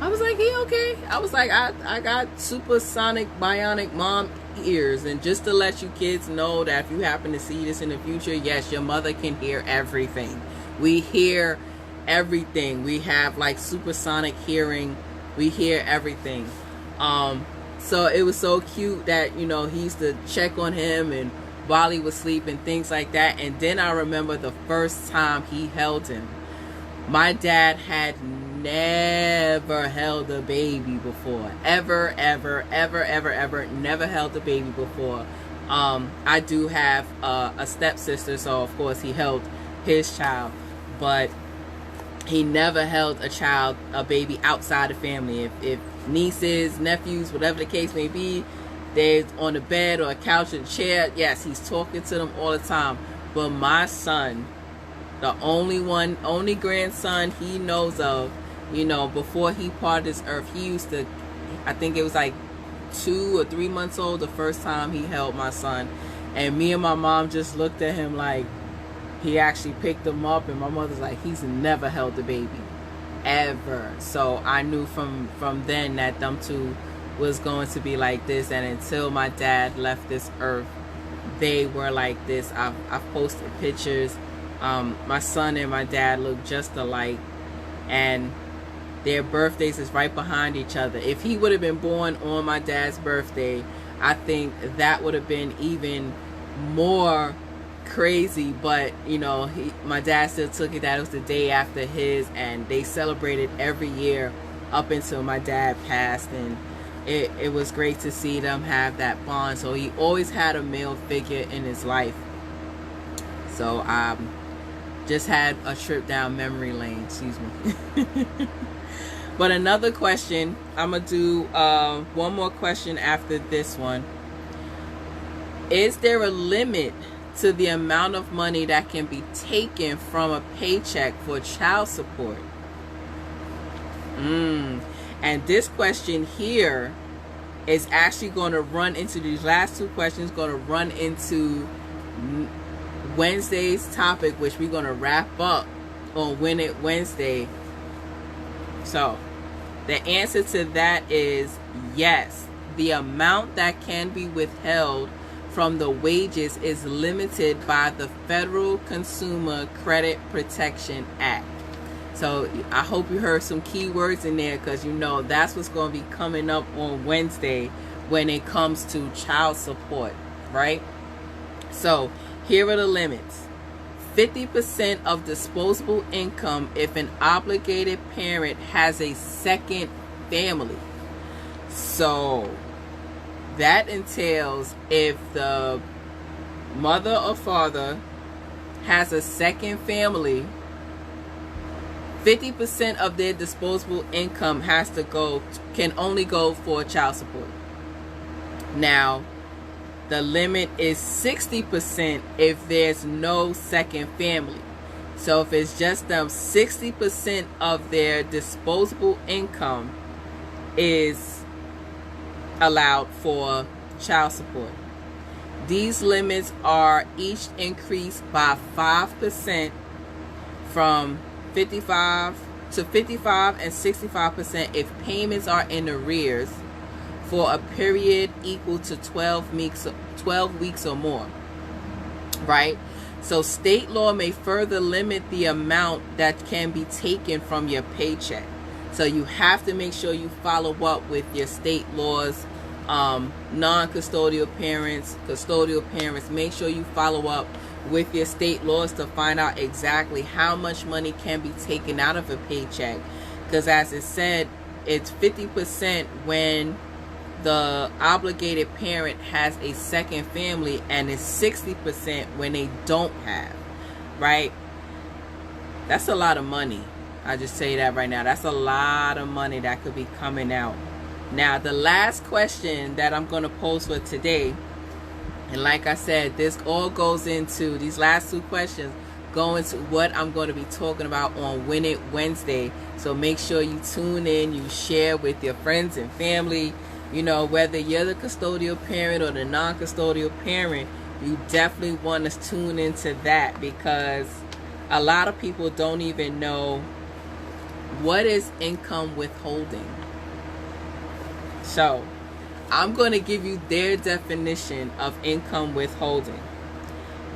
[SPEAKER 1] I was like, he okay? I was like, I got supersonic bionic mom ears, and just to let you kids know that if you happen to see this in the future, yes, your mother can hear everything. We hear everything. We have like supersonic hearing. We hear everything. So it was so cute that, you know, he used to check on him and while he was sleeping, things like that. And then I remember the first time he held him. My dad had never held a baby before. Ever, never held a baby before. I do have a stepsister, so of course he held his child. But he never held a baby outside the family. If nieces, nephews, whatever the case may be, they're on a bed or a couch or a chair, yes, he's talking to them all the time. But my son, the only grandson he knows of, you know, before he parted this earth, he used to, I think it was like 2 or 3 months old the first time he held my son. And me and my mom just looked at him like he actually picked him up, and my mother's like, he's never held a baby ever. So I knew from then that them two was going to be like this. And until my dad left this earth, they were like this. I've posted pictures. My son and my dad look just alike, and their birthdays is right behind each other. If he would have been born on my dad's birthday, I think that would have been even more crazy. But you know, my dad still took it that it was the day after his, and they celebrated every year up until my dad passed. And it was great to see them have that bond. So he always had a male figure in his life. So just had a trip down memory lane, excuse me. But another question, I'm gonna do one more question after this one. Is there a limit to the amount of money that can be taken from a paycheck for child support? And this question here is actually going to run into, these last two questions going to run into Wednesday's topic, which we're going to wrap up on Win It Wednesday. So the answer to that is yes. The amount that can be withheld from the wages is limited by the Federal Consumer Credit Protection Act. So I hope you heard some key words in there, because you know that's what's going to be coming up on Wednesday when it comes to child support, right? So here are the limits. 50% of disposable income if an obligated parent has a second family. So that entails if the mother or father has a second family, 50% of their disposable income can only go for child support. Now, the limit is 60% if there's no second family. So if it's just them, 60% of their disposable income is allowed for child support. These limits are each increased by 5% from 55 to 55 and 65% if payments are in arrears for a period equal to 12 weeks or more, right? So state law may further limit the amount that can be taken from your paycheck. So you have to make sure you follow up with your state laws. Non-custodial parents, custodial parents, make sure you follow up with your state laws to find out exactly how much money can be taken out of a paycheck. Because as it said, it's 50% when the obligated parent has a second family, and it's 60% when they don't have, right? That's a lot of money. I just say that right now. That's a lot of money that could be coming out. Now, the last question that I'm going to pose for today, and like I said, this all goes into, these last two questions go into what I'm going to be talking about on Win It Wednesday. So make sure you tune in, you share with your friends and family. You know, whether you're the custodial parent or the non-custodial parent, you definitely want to tune into that, because a lot of people don't even know what is income withholding. So I'm going to give you their definition of income withholding.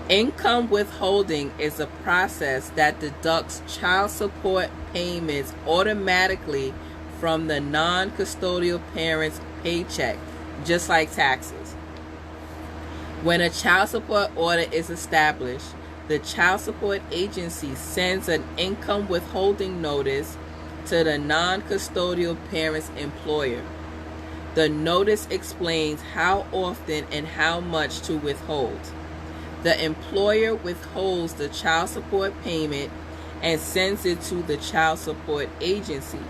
[SPEAKER 1] Income withholding is a process that deducts child support payments automatically from the non-custodial parent's paycheck, just like taxes. When a child support order is established, the child support agency sends an income withholding notice to the non-custodial parent's employer. The notice explains how often and how much to withhold. The employer withholds the child support payment and sends it to the child support agency.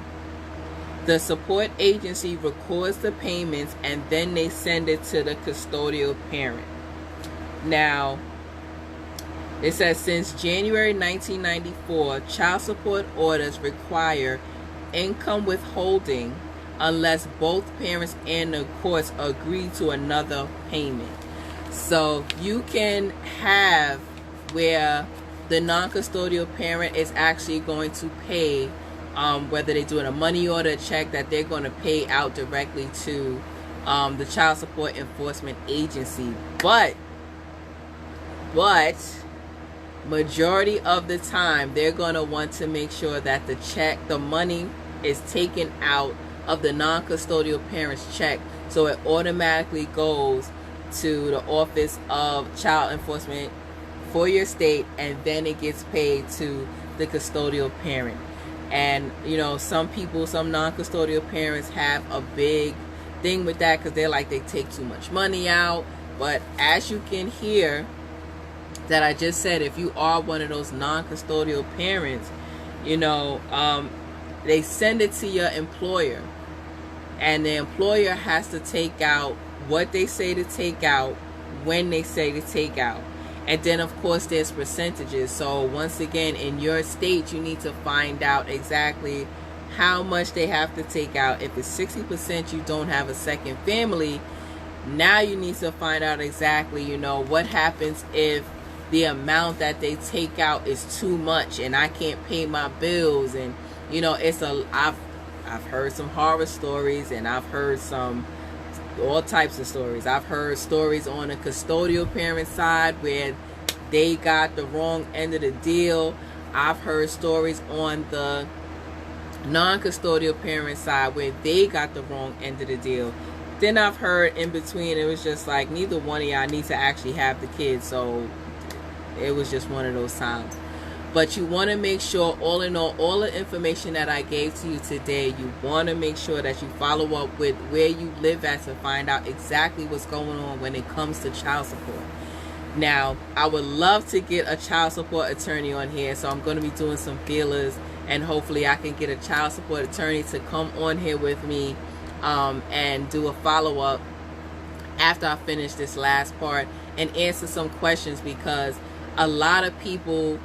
[SPEAKER 1] The support agency records the payments and then they send it to the custodial parent. Now, it says since January 1994, child support orders require income withholding unless both parents and the courts agree to another payment. So you can have where the non-custodial parent is actually going to pay, whether they're doing a money order, check that they're going to pay out directly to the child support enforcement agency. But majority of the time, they're going to want to make sure that the money is taken out of the non-custodial parent's check, so it automatically goes to the Office of Child Enforcement for your state, and then it gets paid to the custodial parent. And you know, some non-custodial parents have a big thing with that because they're like, they take too much money out. But as you can hear that I just said, if you are one of those non-custodial parents, you know, they send it to your employer, and the employer has to take out what they say to take out when they say to take out. And then of course there's percentages. So once again, in your state, you need to find out exactly how much they have to take out. If it's 60%, you don't have a second family. Now you need to find out exactly, you know, what happens if the amount that they take out is too much and I can't pay my bills. And you know, I've heard some horror stories, and I've heard all types of stories. I've heard stories on the custodial parent side where they got the wrong end of the deal. I've heard stories on the non-custodial parent side where they got the wrong end of the deal. Then I've heard in between, it was just like neither one of y'all needs to actually have the kids, so it was just one of those times. But you want to make sure, all in all the information that I gave to you today, you want to make sure that you follow up with where you live at to find out exactly what's going on when it comes to child support. Now, I would love to get a child support attorney on here, so I'm going to be doing some feelers, and hopefully I can get a child support attorney to come on here with me and do a follow-up after I finish this last part and answer some questions, because a lot of people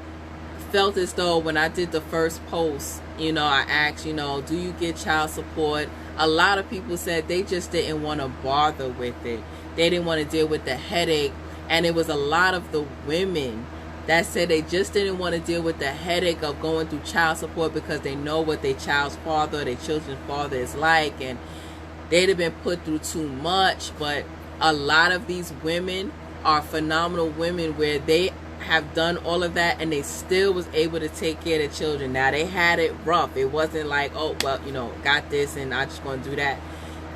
[SPEAKER 1] felt as though when I did the first post, you know, I asked, you know, do you get child support? A lot of people said they just didn't want to bother with it. They didn't want to deal with the headache. And it was a lot of the women that said they just didn't want to deal with the headache of going through child support because they know what their child's father, their children's father is like, and they'd have been put through too much. But a lot of these women are phenomenal women where they have done all of that and they still was able to take care of the children. Now, they had it rough. It wasn't like, oh, well, you know, got this and I just want to do that.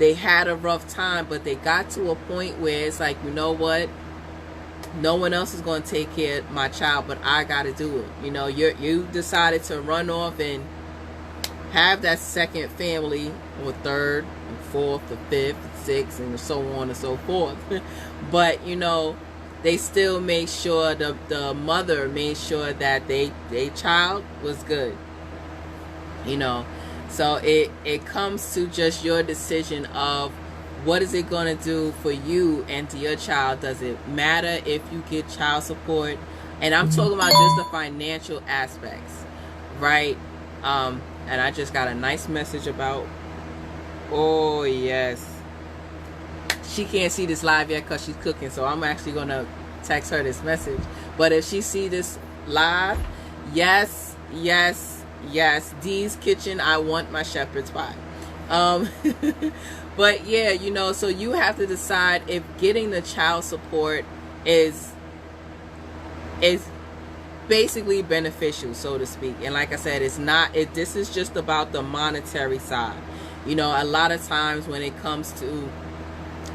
[SPEAKER 1] They had a rough time, but they got to a point where it's like, you know what? No one else is going to take care of my child, but I got to do it. You know, you decided to run off and have that second family, or third, and fourth, or fifth, and sixth, and so on and so forth. But, you know, they still made sure, the mother made sure that their child was good. You know, so it comes to just your decision of what is it going to do for you and to your child. Does it matter if you get child support? And I'm talking about just the financial aspects, right? And I just got a nice message about, oh yes, she can't see this live yet because she's cooking, so I'm actually going to text her this message. But if she see this live, yes, Dee's Kitchen, I want my shepherd's pie. But yeah, you know, so you have to decide if getting the child support is basically beneficial, so to speak. And like I said, this is just about the monetary side. You know, a lot of times when it comes to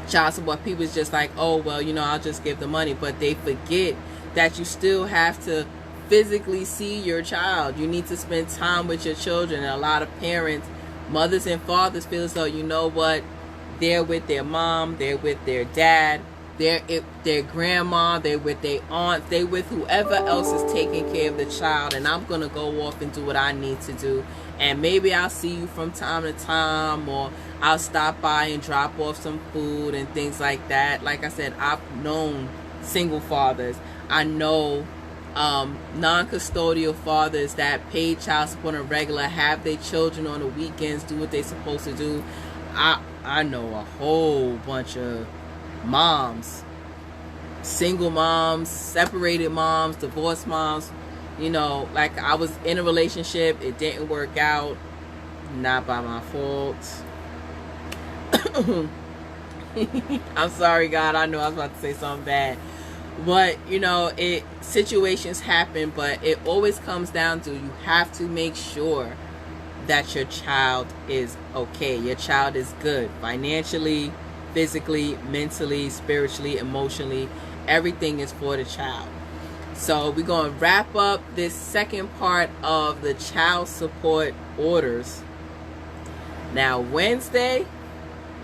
[SPEAKER 1] child support, people's just like, oh, well, you know, I'll just give the money. But they forget that you still have to physically see your child. You need to spend time with your children. And a lot of parents, mothers and fathers, feel as though, you know what, they're with their mom, they're with their dad, they're their grandma, they're with their aunt, they're with whoever else is taking care of the child, and I'm gonna go off and do what I need to do. And maybe I'll see you from time to time, or I'll stop by and drop off some food and things like that. Like I said, I've known single fathers. I know non-custodial fathers that pay child support on a regular, have their children on the weekends, do what they're supposed to do. I know a whole bunch of moms, single moms, separated moms, divorced moms. You know, like, I was in a relationship, it didn't work out, not by my fault. I'm sorry, God, I know I was about to say something bad. But, you know, situations happen, but it always comes down to, you have to make sure that your child is okay. Your child is good financially, physically, mentally, spiritually, emotionally. Everything is for the child. So we're going to wrap up this second part of the child support orders. Now, Wednesday,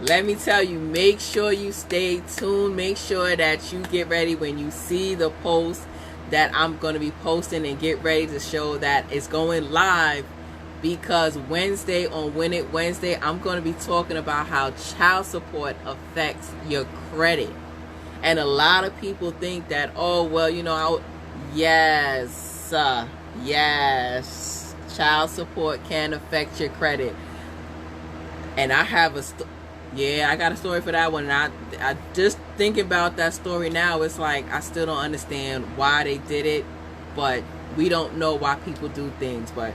[SPEAKER 1] let me tell you, make sure you stay tuned. Make sure that you get ready when you see the post that I'm going to be posting, and get ready to show that it's going live, because Wednesday, on Win It Wednesday, I'm going to be talking about how child support affects your credit. And a lot of people think that, oh, well, you know, yes, child support can affect your credit. And I have I got a story for that one. And I just thinking about that story now, it's like, I still don't understand why they did it, but we don't know why people do things. But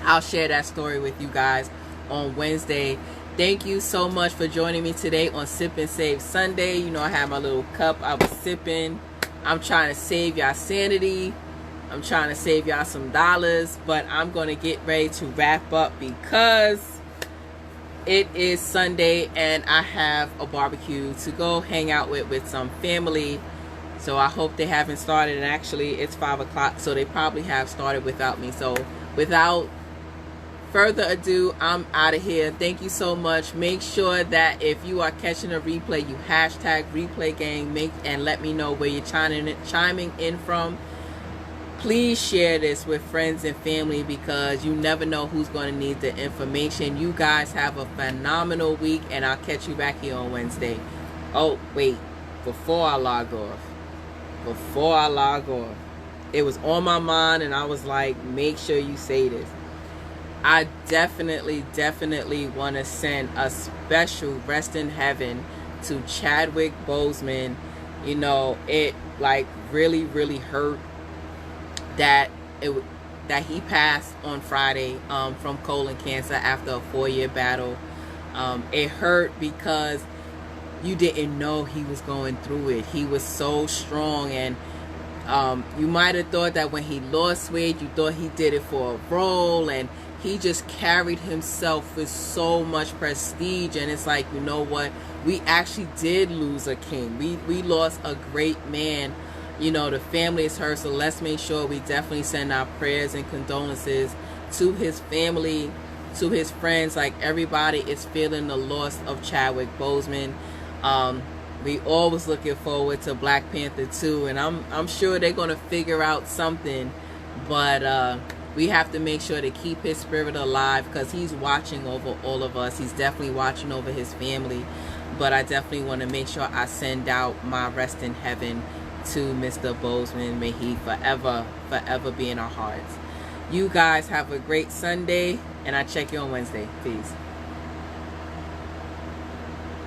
[SPEAKER 1] I'll share that story with you guys on Wednesday. Thank you so much for joining me today on Sip and Save Sunday. You know, I have my little cup. I was sipping. I'm trying to save y'all sanity. I'm trying to save y'all some dollars. But I'm going to get ready to wrap up, because it is Sunday and I have a barbecue to go hang out with some family. So I hope they haven't started. And actually, it's 5 o'clock, so they probably have started without me. So without further ado, I'm out of here. Thank you so much. Make sure that if you are catching a replay, you hashtag replay gang, and let me know where you're chiming in from. Please share this with friends and family, because you never know who's going to need the information. You guys have a phenomenal week, and I'll catch you back here on Wednesday. Oh, wait. Before I log off, it was on my mind, and I was like, make sure you say this. I definitely want to send a special rest in heaven to Chadwick Boseman. You know, it like really hurt that he passed on Friday from colon cancer after a 4-year battle. It hurt because you didn't know he was going through it. He was so strong, and you might have thought that when he lost weight, you thought he did it for a role, and he just carried himself with so much prestige. And it's like, you know what? We actually did lose a king. We lost a great man. You know, the family is hurt, so let's make sure we definitely send our prayers and condolences to his family, to his friends. Like, everybody is feeling the loss of Chadwick Boseman. We all was looking forward to Black Panther 2, and I'm sure they're going to figure out something. But we have to make sure to keep his spirit alive, because he's watching over all of us. He's definitely watching over his family. But I definitely want to make sure I send out my rest in heaven to Mr. Boseman. May he forever be in our hearts. You guys have a great Sunday, and I'll check you on Wednesday. Peace.